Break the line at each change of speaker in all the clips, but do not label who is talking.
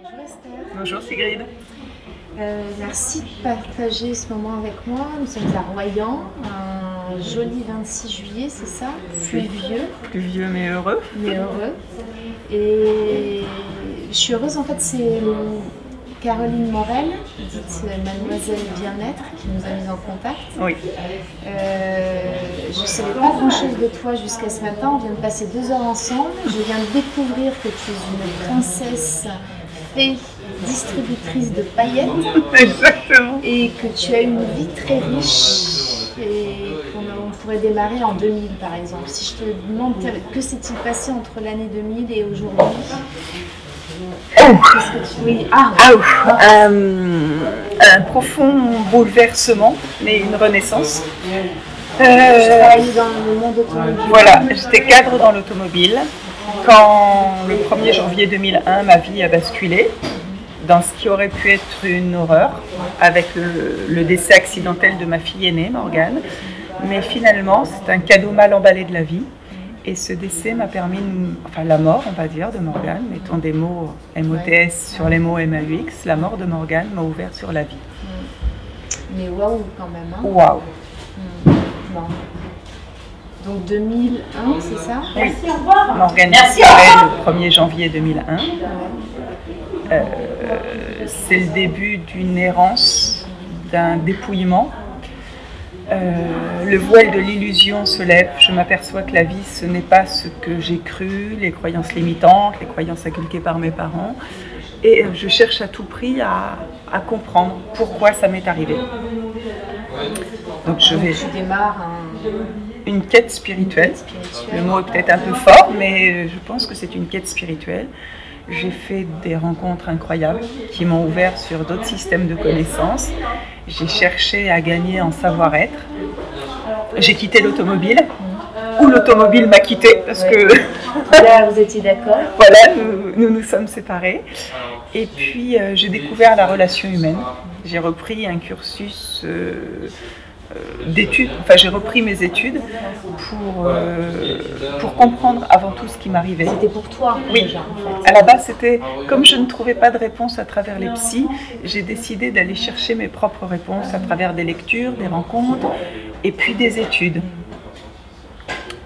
Bonjour Esther.
Bonjour Sigrid.
Merci de partager ce moment avec moi. Nous sommes à Royan, un joli 26 juillet, c'est ça? Pluvieux.
Pluvieux mais heureux.
Mais heureux. Et je suis heureuse, en fait, c'est Caroline Morel, dite Mademoiselle Bien-être, qui nous a mis en contact.
Oui.
Je ne savais pas grand-chose de toi jusqu'à ce matin. On vient de passer 2 heures ensemble. Je viens de découvrir que tu es une princesse fée, distributrice de paillettes.
Exactement.
Et que tu as une vie très riche et qu'on pourrait démarrer en 2000 par exemple. Si je te demande que s'est-il passé entre l'année 2000 et aujourd'hui?
Un profond bouleversement, mais une renaissance.
Tu travaillais dans le monde automobile.
Voilà, j'étais cadre dans l'automobile. Quand le 1er janvier 2001, ma vie a basculé dans ce qui aurait pu être une horreur, avec le décès accidentel de ma fille aînée, Morgane. Mais finalement, c'est un cadeau mal emballé de la vie. Et ce décès m'a permis, enfin la mort, on va dire, de Morgane, mettons des mots MOTS sur les mots MAUX, la mort de Morgane m'a ouvert sur la vie.
Mais waouh quand même. Hein.
Waouh.
Bon. Donc 2001, c'est ça?
Oui. Morgane disparaît le 1er janvier 2001. C'est le début d'une errance, d'un dépouillement. Le voile de l'illusion se lève, je m'aperçois que la vie ce n'est pas ce que j'ai cru, les croyances limitantes, les croyances inculquées par mes parents, et je cherche à tout prix à comprendre pourquoi ça m'est arrivé. Donc tu
démarres
une quête spirituelle. Le mot est peut-être un peu fort, mais je pense que c'est une quête spirituelle. J'ai fait des rencontres incroyables qui m'ont ouvert sur d'autres systèmes de connaissances. J'ai cherché à gagner en savoir-être. J'ai quitté l'automobile, ou l'automobile m'a quitté, parce que...
Là, vous étiez d'accord?
Voilà, nous sommes séparés. Et puis, j'ai découvert la relation humaine. J'ai repris un cursus d'études, enfin j'ai repris mes études pour comprendre avant tout ce qui m'arrivait.
C'était pour toi?
Oui,
déjà, en fait.
À la base c'était, comme je ne trouvais pas de réponse à travers les psys, j'ai décidé d'aller chercher mes propres réponses à travers des lectures, des rencontres et puis des études.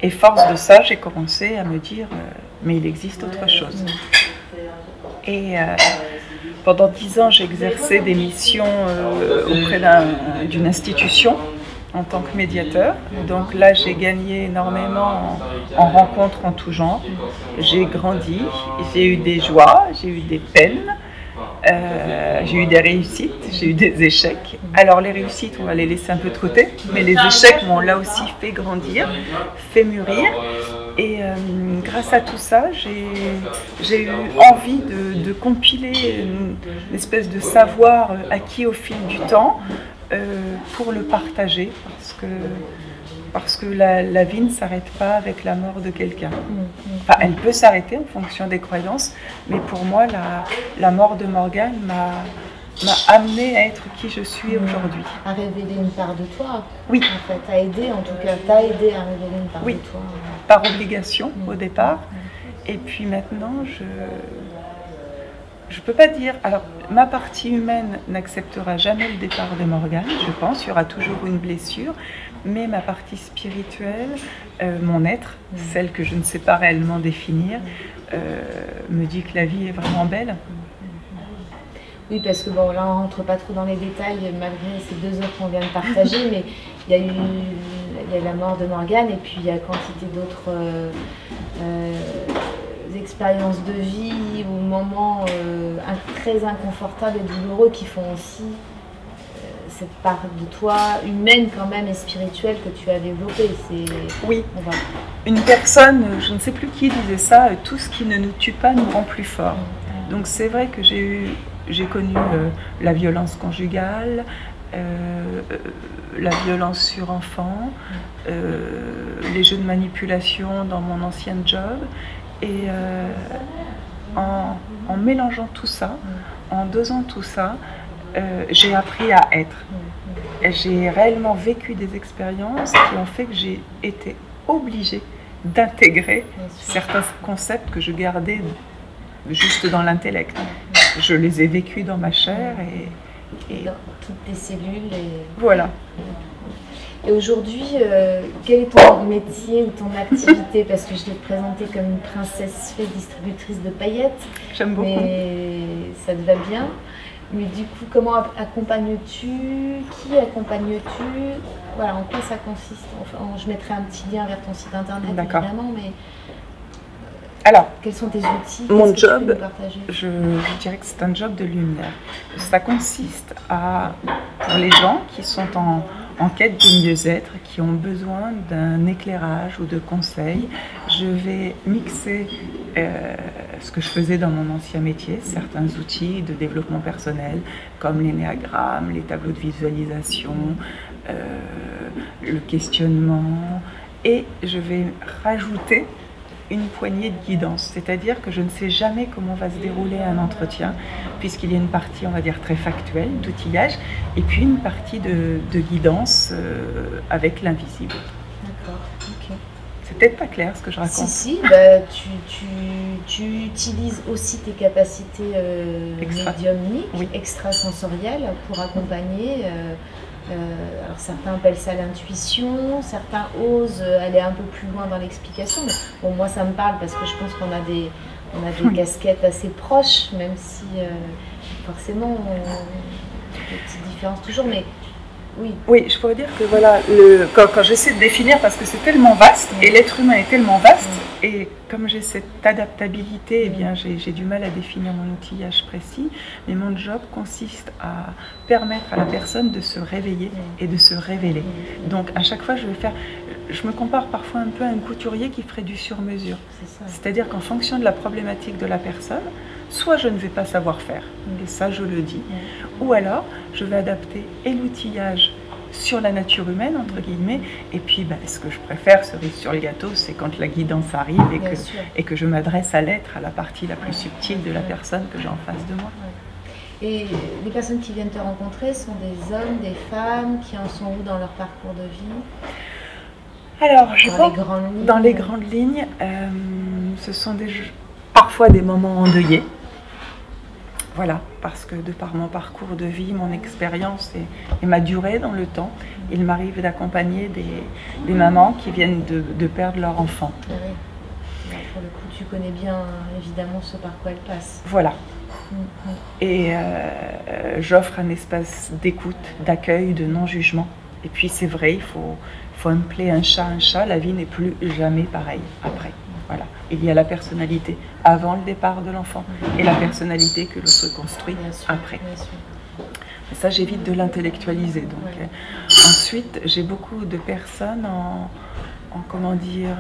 Et force de ça, j'ai commencé à me dire, mais il existe autre chose. Et pendant 10 ans, j'ai exercé des missions auprès d'une institution en tant que médiateur. Donc là, j'ai gagné énormément en rencontres en tout genre. J'ai grandi, j'ai eu des joies, j'ai eu des peines, j'ai eu des réussites, j'ai eu des échecs. Alors les réussites, on va les laisser un peu de côté, mais les échecs m'ont là aussi fait grandir, fait mûrir. Et grâce à tout ça, j'ai eu envie de compiler une espèce de savoir acquis au fil du temps pour le partager, parce que la vie ne s'arrête pas avec la mort de quelqu'un. Enfin, elle peut s'arrêter en fonction des croyances, mais pour moi, la mort de Morgane m'a amené à être qui je suis aujourd'hui.
À révéler une part de toi.
Oui.
En fait, à aider, en tout cas, t'as aidé à révéler une part de toi.
Par obligation au départ. Et puis maintenant, je peux pas dire. Alors, ma partie humaine n'acceptera jamais le départ de Morgane, je pense. Il y aura toujours une blessure. Mais ma partie spirituelle, mon être, celle que je ne sais pas réellement définir, me dit que la vie est vraiment belle.
Oui, parce que bon, là on rentre pas trop dans les détails malgré ces 2 heures qu'on vient de partager, mais il y a la mort de Morgane et puis il y a quantité d'autres expériences de vie ou moments très inconfortables et douloureux qui font aussi cette part de toi humaine quand même et spirituelle que tu as développée.
Oui, une personne, je ne sais plus qui disait ça, tout ce qui ne nous tue pas nous rend plus forts. Donc c'est vrai que j'ai connu la violence conjugale, la violence sur enfant, les jeux de manipulation dans mon ancien job. Et en mélangeant tout ça, en dosant tout ça, j'ai appris à être. J'ai réellement vécu des expériences qui ont fait que j'ai été obligée d'intégrer certains concepts que je gardais juste dans l'intellect. je les ai vécues dans ma chair et
dans toutes tes cellules.
Voilà.
Et aujourd'hui, quel est ton métier ou ton activité? Parce que je l'ai présentée comme une princesse fée distributrice de paillettes.
J'aime beaucoup.
Mais ça te va bien. Mais du coup, comment accompagnes-tu? Qui accompagnes-tu? Voilà, en quoi ça consiste? Enfin, je mettrai un petit lien vers ton site internet, évidemment, mais
alors,
quels sont tes outils?
Mon job, je dirais que c'est un job de lumière. Ça consiste pour les gens qui sont en quête de mieux-être, qui ont besoin d'un éclairage ou de conseils, je vais mixer ce que je faisais dans mon ancien métier, certains outils de développement personnel, comme l'énéagramme, les tableaux de visualisation, le questionnement, et je vais rajouter une poignée de guidance, c'est-à-dire que je ne sais jamais comment va se dérouler un entretien, puisqu'il y a une partie, on va dire, très factuelle, d'outillage, et puis une partie de guidance avec l'invisible.
D'accord, ok.
C'est peut-être pas clair ce que je raconte.
Si, bah, tu utilises aussi tes capacités médiumniques, extrasensorielles, pour accompagner. Alors certains appellent ça l'intuition, certains osent aller un peu plus loin dans l'explication, mais bon, moi ça me parle parce que je pense qu'on a des casquettes assez proches, même si forcément on a des petites différences toujours, mais
oui, je pourrais dire que voilà, quand j'essaie de définir, parce que c'est tellement vaste, et l'être humain est tellement vaste, et comme j'ai cette adaptabilité, eh bien j'ai du mal à définir mon outillage précis, mais mon job consiste à permettre à la personne de se réveiller et de se révéler. Donc à chaque fois, je me compare parfois un peu à un couturier qui ferait du sur-mesure. C'est-à-dire qu'en fonction de la problématique de la personne, soit je ne vais pas savoir faire, et ça je le dis, ou alors je vais adapter et l'outillage sur la nature humaine, entre guillemets, et puis ce que je préfère, cerise sur le gâteau, c'est quand la guidance arrive et que je m'adresse à l'être, à la partie la plus subtile de la personne que j'ai en face de moi.
Et les personnes qui viennent te rencontrer sont des hommes, des femmes, qui en sont où dans leur parcours de vie?
Alors, je pense dans les grandes lignes, ce sont parfois des moments endeuillés. Voilà, parce que de par mon parcours de vie, mon expérience et ma durée dans le temps, il m'arrive d'accompagner des mamans qui viennent de perdre leur enfant.
Oui. Pour le coup, tu connais bien évidemment ce par quoi elles passent.
Voilà. Et j'offre un espace d'écoute, d'accueil, de non-jugement. Et puis c'est vrai, il faut appeler un chat, la vie n'est plus jamais pareille après. Voilà. Il y a la personnalité avant le départ de l'enfant et la personnalité que l'on se construit après. Et ça, j'évite de l'intellectualiser. Donc, ensuite, j'ai beaucoup de personnes comment dire,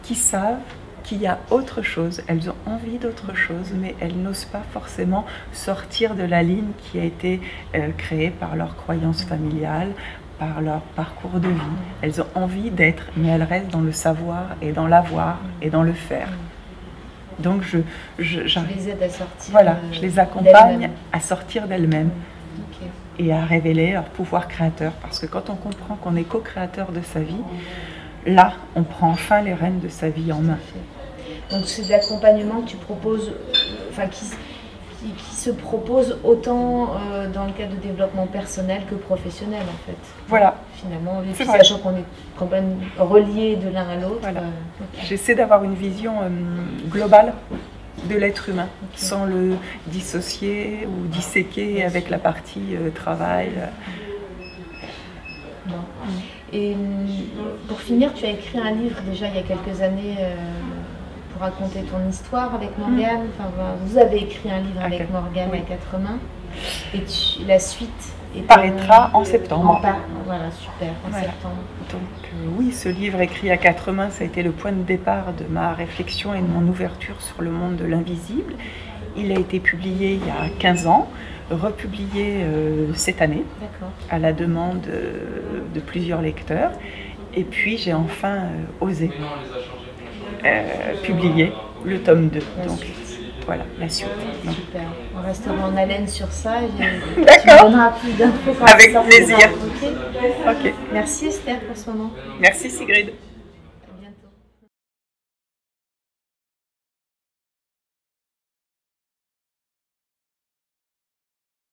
qui savent qu'il y a autre chose. Elles ont envie d'autre chose, mais elles n'osent pas forcément sortir de la ligne qui a été créée par leur croyance familiale, par leur parcours de vie. Elles ont envie d'être, mais elles restent dans le savoir et dans l'avoir et dans le faire. Donc je
les aide à sortir.
Voilà, je les accompagne à sortir d'elles-mêmes et à révéler leur pouvoir créateur. Parce que quand on comprend qu'on est co-créateur de sa vie, là, on prend enfin les rênes de sa vie en main.
Donc c'est de l'accompagnement que tu proposes, qui se propose autant dans le cadre de développement personnel que professionnel en fait.
Voilà.
Finalement, sachant qu'on est complètement reliés de l'un à l'autre.
Voilà. J'essaie d'avoir une vision globale de l'être humain, sans le dissocier ou disséquer avec la partie travail.
Bon. Et pour finir, tu as écrit un livre déjà il y a quelques années pour raconter ton histoire avec Morgane. Enfin, vous avez écrit un livre avec Morgane à quatre mains. Et la suite
paraîtra en septembre.
Voilà, super, en septembre.
Donc oui, ce livre écrit à quatre mains, ça a été le point de départ de ma réflexion et de mon ouverture sur le monde de l'invisible. Il a été publié il y a 15 ans. Republié cette année, à la demande de plusieurs lecteurs. Et puis j'ai enfin osé publier le tome 2. Donc voilà, la suite.
Super, on restera en haleine sur ça.
D'accord.
Tu me donneras plus d'infos.
Avec plaisir.
Ok. Merci Esther pour ce moment.
Merci Sigrid.